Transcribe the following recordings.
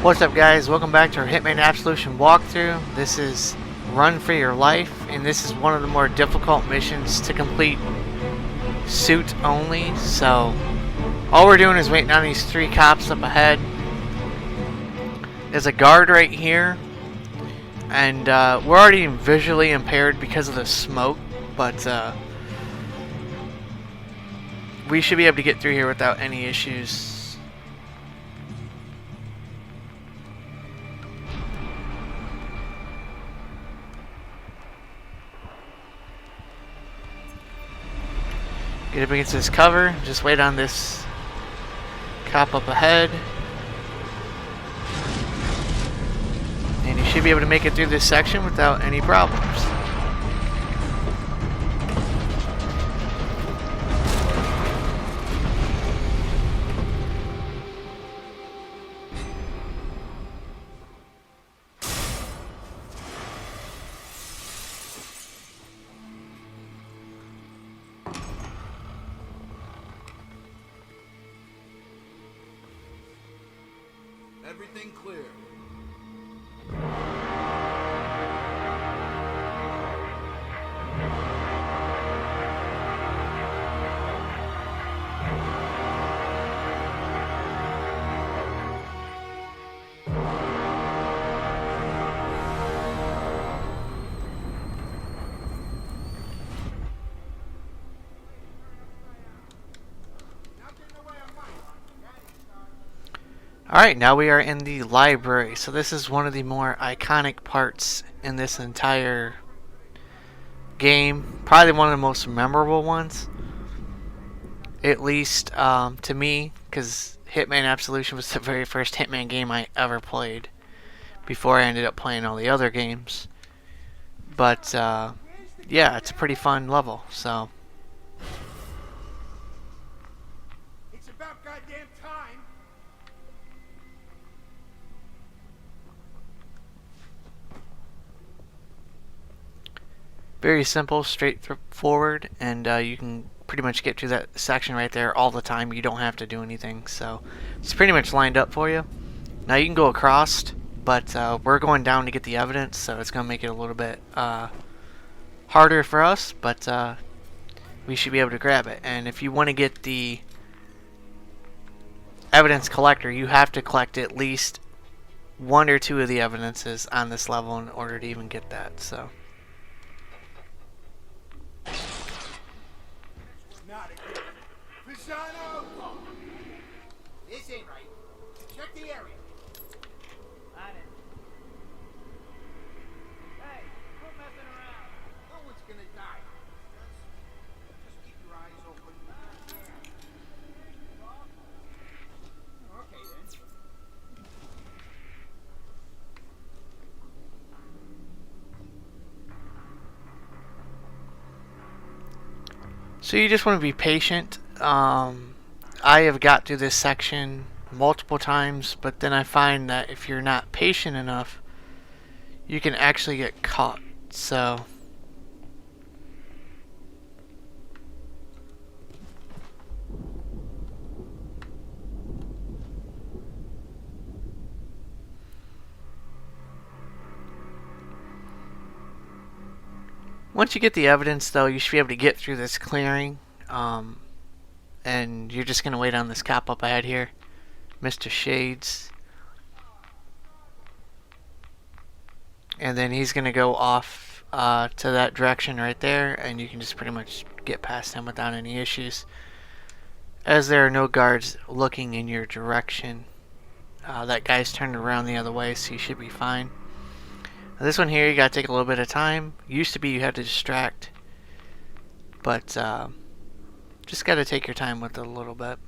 What's up, guys? Welcome back to our Hitman Absolution walkthrough. This is Run for Your Life, and this is one of the more difficult missions to complete suit only. So all we're doing is waiting on these three cops up ahead. There's a guard right here, and we're already visually impaired because of the smoke, but we should be able to get through here without any issues. Get up against this cover, just wait on this cop up ahead. And you should be able to make it through this section without any problems. Everything clear. Alright, now we are in the library. So this is one of the more iconic parts in this entire game. Probably one of the most memorable ones. At least to me, because Hitman Absolution was the very first Hitman game I ever played before I ended up playing all the other games. But yeah, it's a pretty fun level. So It's about goddamn time. very simple, straightforward, and you can pretty much get to that section right there all the time. You don't have to do anything, so it's pretty much lined up for you. Now you can go across, but we're going down to get the evidence, so it's going to make it a little bit harder for us, but we should be able to grab it. And if you want to get the evidence collector, you have to collect at least one or two of the evidences on this level in order to even get that. So Not again. Pisano! This ain't right. Check the area. On it. Hey, quit messing around. No one's gonna die. Just keep your eyes open. Okay then. So you just want to be patient. I have got through this section multiple times, but then I find that if you're not patient enough, you can actually get caught. So once you get the evidence, though, you should be able to get through this clearing. And you're just going to wait on this cop up ahead here, Mr. Shades. And then he's going to go off to that direction right there, and you can just pretty much get past him without any issues, as there are no guards looking in your direction. That guy's turned around the other way, so you should be fine. This one here, you gotta take a little bit of time. Used to be you had to distract, but just gotta take your time with it a little bit.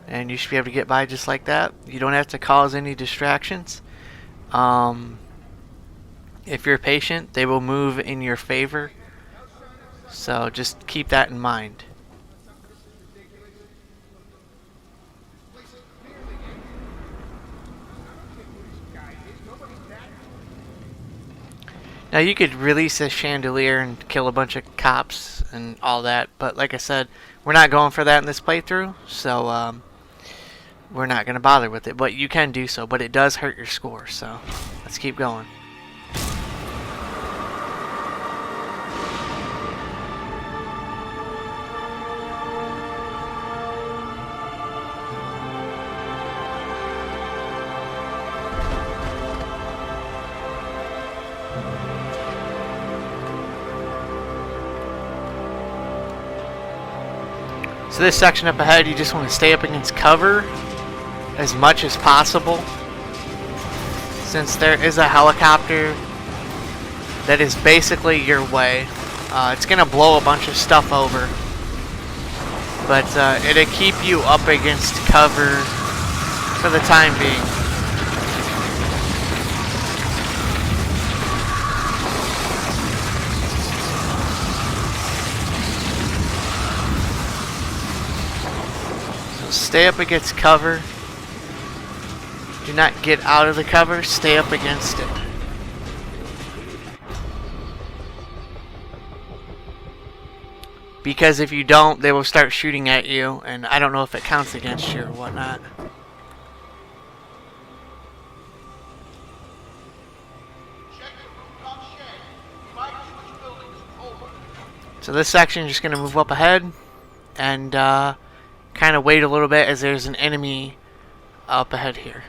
And you should be able to get by just like that. You don't have to cause any distractions. If you're patient, they will move in your favor. So just keep that in mind. Now you could release a chandelier and kill a bunch of cops and all that, but like I said, we're not going for that in this playthrough, so we're not going to bother with it. But you can do so, but it does hurt your score, so let's keep going. So this section up ahead, you just want to stay up against cover as much as possible. Since there is a helicopter that is basically your way, it's going to blow a bunch of stuff over. But it'll keep you up against cover for the time being. Stay up against cover. Do not get out of the cover. Stay up against it. Because if you don't, they will start shooting at you, and I don't know if it counts against you or whatnot. So this section is just going to move up ahead and kind of wait a little bit as there's an enemy up ahead here.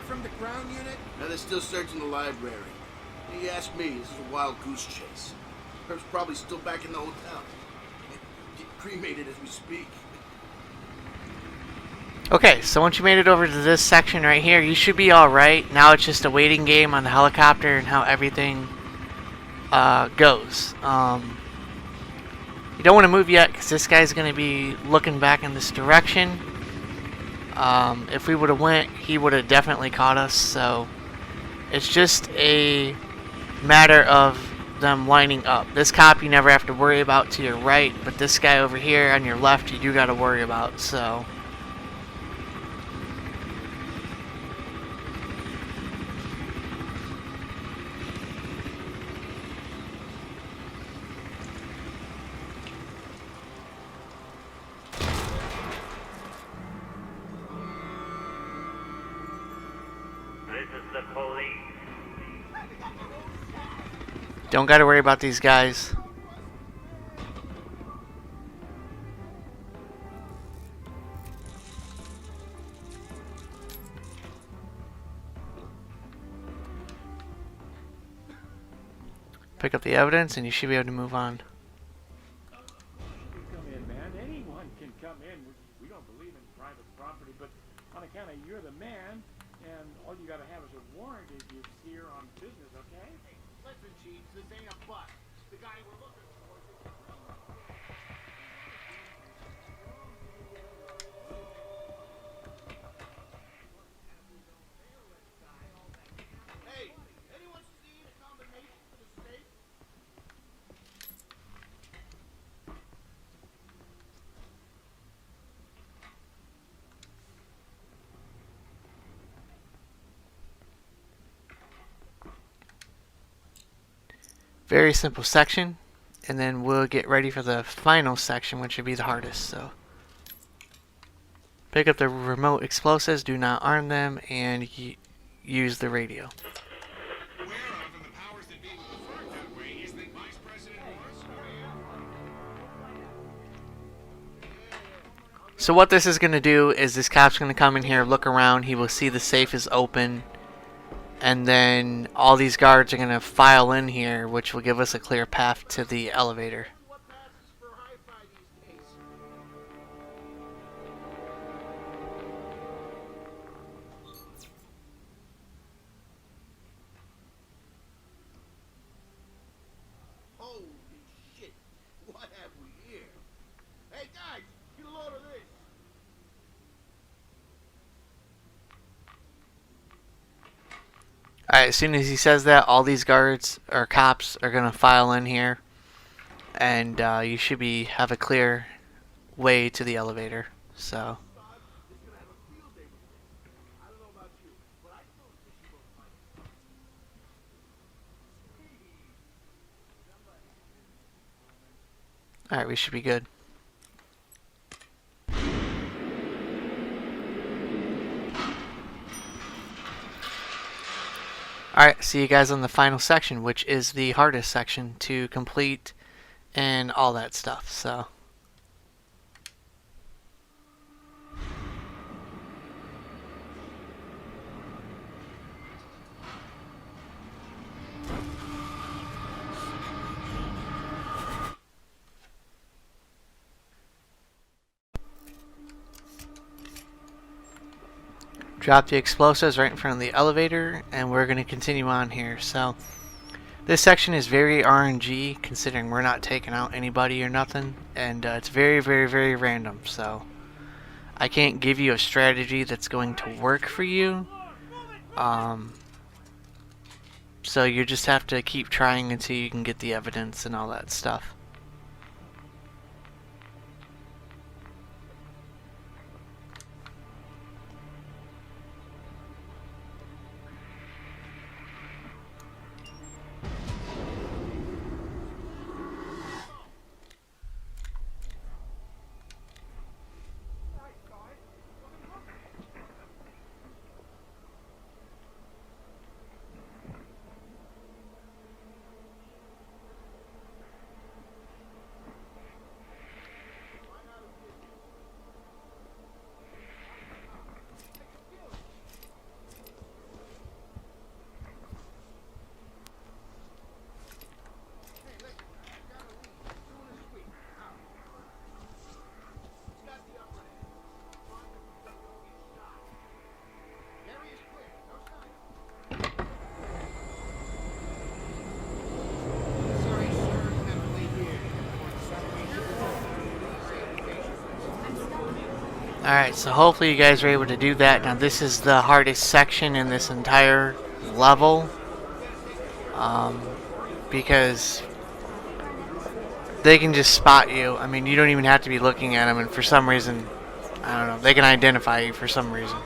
From the ground unit? Now they're still searching the library. You ask me, this is a wild goose chase. Herb's probably still back in the hotel. Get cremated as we speak. Okay, so once you made it over to this section right here, you should be alright. Now it's just a waiting game on the helicopter and how everything goes. You don't want to move yet because this guy's going to be looking back in this direction. If we would have went, he would have definitely caught us, so it's just a matter of them lining up. This cop you never have to worry about to your right, but this guy over here on your left you do got to worry about, so The police. don't got to worry about these guys. Pick up the evidence and you should be able to move on. Come in, man. Anyone can come in. We don't believe in private property, but on account of you're the man, and all you got to have is a warrant if you're here on business, okay? Hey, listen, Chief, this ain't a butt. The guy we're looking for is... Hey, anyone seen a combination for the safe? Very simple section, and then we'll get ready for the final section, which would be the hardest. So pick up the remote explosives, do not arm them, and use the radio. So what this is going to do is this cop's going to come in here, look around, he will see the safe is open, and then all these guards are going to file in here, which will give us a clear path to the elevator. What passes for hi-fi these days? Alright, as soon as he says that, all these guards or cops are gonna file in here, and you should have a clear way to the elevator. So. Alright, we should be good. Alright, see you guys on the final section, which is the hardest section to complete and all that stuff. So. Drop the explosives right in front of the elevator, and we're going to continue on here. So this section is very RNG, considering we're not taking out anybody or nothing, and it's very, very, very random. So I can't give you a strategy that's going to work for you. So you just have to keep trying until you can get the evidence and all that stuff. Alright, so hopefully you guys are able to do that. Now this is the hardest section in this entire level. Because they can just spot you. I mean, you don't even have to be looking at them, and for some reason, I don't know, they can identify you for some reason.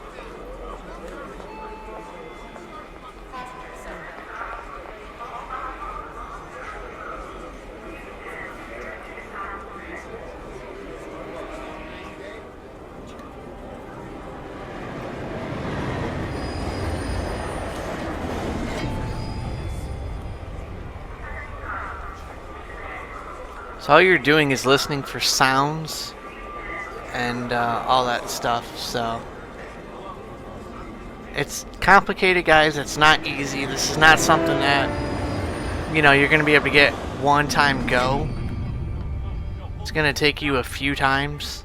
So all you're doing is listening for sounds and all that stuff. So it's complicated, guys. It's not easy. This is not something that, you know, you're going to be able to get one time go. It's going to take you a few times,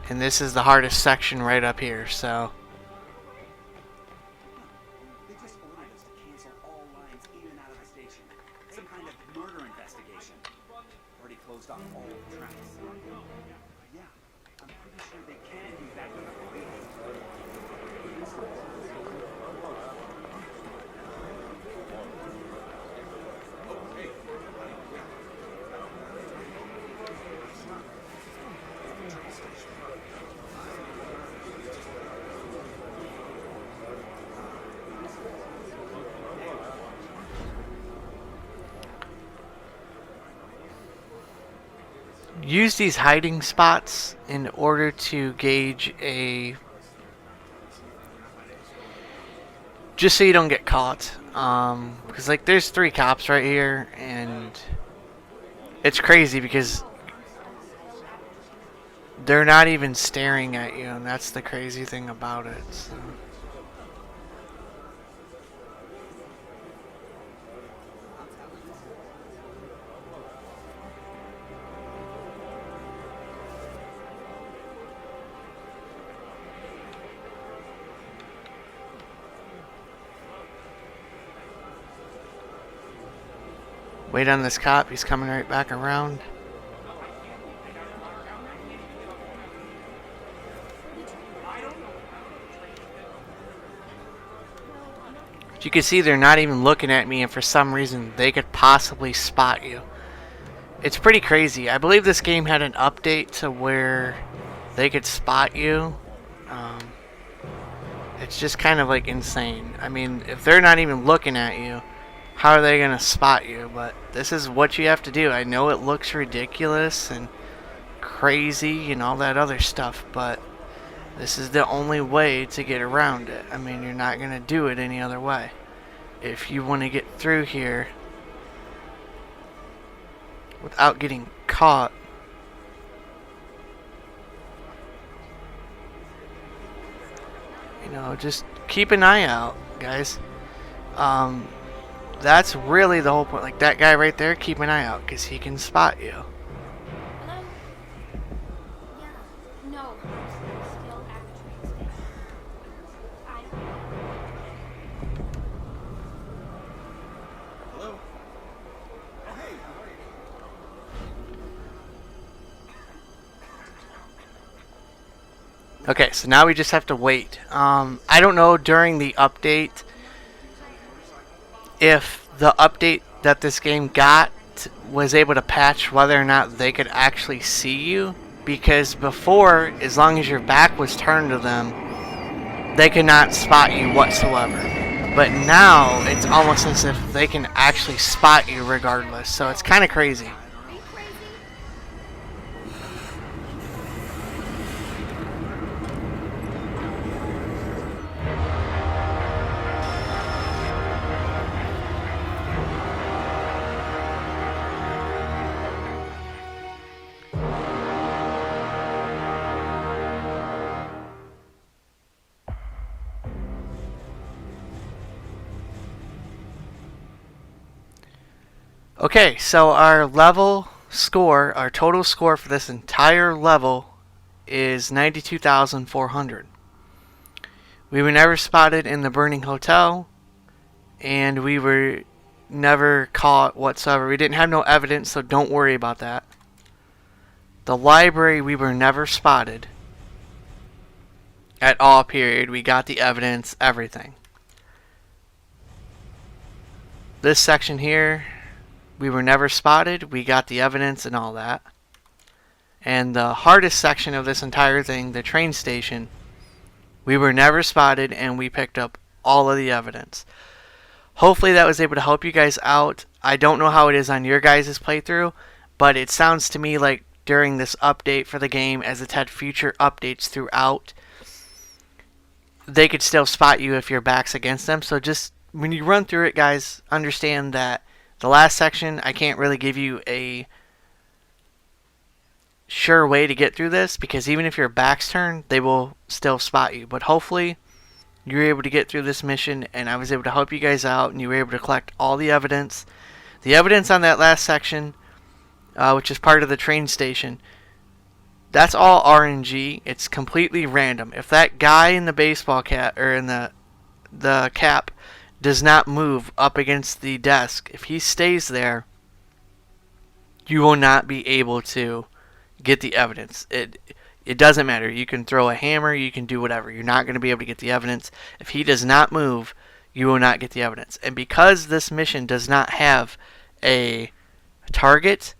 and this is the hardest section right up here. So They just ordered us to cancel all lines in and out of the station. Some kind of murder investigation. Already closed off all the tracks. Yeah, I'm pretty sure they can use that for the police. use these hiding spots in order to gauge just so you don't get caught. Because like there's 3 cops right here, and it's crazy because they're not even staring at you, and that's the crazy thing about it. So. Wait on this cop, he's coming right back around. You can see they're not even looking at me, and for some reason they could possibly spot you. It's pretty crazy. I believe this game had an update to where they could spot you. It's just kind of like insane. I mean, if they're not even looking at you, how are they going to spot you? But this is what you have to do. I know it looks ridiculous and crazy and all that other stuff, but this is the only way to get around it. I mean, you're not going to do it any other way. If you want to get through here without getting caught, you know, just keep an eye out, guys. That's really the whole point. Like that guy right there, keep an eye out because he can spot you. Hello? Yeah. No. I'm still at the train station. I don't know. Hello? Oh, hey, how are you? Okay, so now we just have to wait. I don't know during the update if the update that this game got was able to patch whether or not they could actually see you. Because before, as long as your back was turned to them, they could not spot you whatsoever. But now, it's almost as if they can actually spot you regardless. So it's kind of crazy. Are you crazy? Okay, so our level score, our total score for this entire level is 92,400. We were never spotted in the burning hotel, and we were never caught whatsoever. We didn't have no evidence, so don't worry about that. The library, we were never spotted at all, period. We got the evidence, everything. This section here, we were never spotted. We got the evidence and all that. And the hardest section of this entire thing, the train station, we were never spotted and we picked up all of the evidence. Hopefully that was able to help you guys out. I don't know how it is on your guys' playthrough, but it sounds to me like during this update for the game, as it's had future updates throughout, they could still spot you if your back's against them. So just when you run through it, guys, understand that the last section, I can't really give you a sure way to get through this, because even if your back's turned, they will still spot you. But hopefully, you were able to get through this mission, and I was able to help you guys out, and you were able to collect all the evidence. The evidence on that last section, which is part of the train station, that's all RNG. It's completely random. If that guy in the baseball cap, or in the cap, does not move up against the desk, if he stays there, you will not be able to get the evidence. It doesn't matter. You can throw a hammer, you can do whatever. You're not going to be able to get the evidence. If he does not move, you will not get the evidence. And because this mission does not have a target,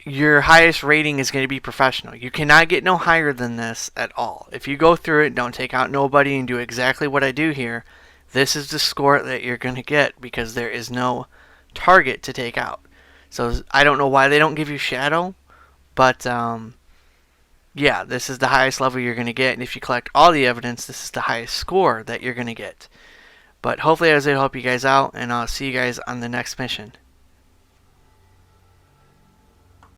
your highest rating is going to be professional. You cannot get no higher than this at all. If you go through it, don't take out nobody, and do exactly what I do here, this is the score that you're going to get, because there is no target to take out. So I don't know why they don't give you shadow, but yeah, this is the highest level you're going to get, and if you collect all the evidence, this is the highest score that you're going to get. But hopefully I was able to help you guys out, and I'll see you guys on the next mission.